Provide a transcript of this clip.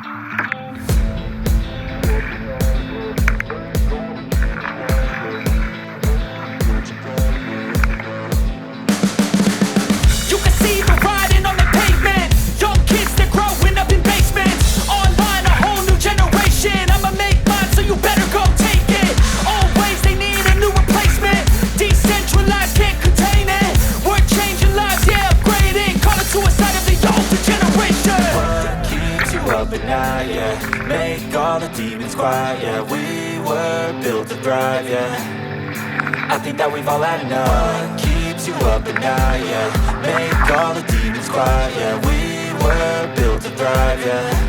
You can see me riding on the pavement. Young kids, they're growing up in basements. Online, a whole new generation. I'ma make mine, so you better go take it. Always, they need a new replacement. Decentralized, can't contain it. We're changing lives, yeah, upgrading. Call it suicide of the older generation. What keeps you up at night, yeah? Make all the demons quiet, yeah. We were built to thrive, yeah. I think that we've all had enough. What keeps you up at night, yeah? Make all the demons quiet, yeah. We were built to thrive, yeah.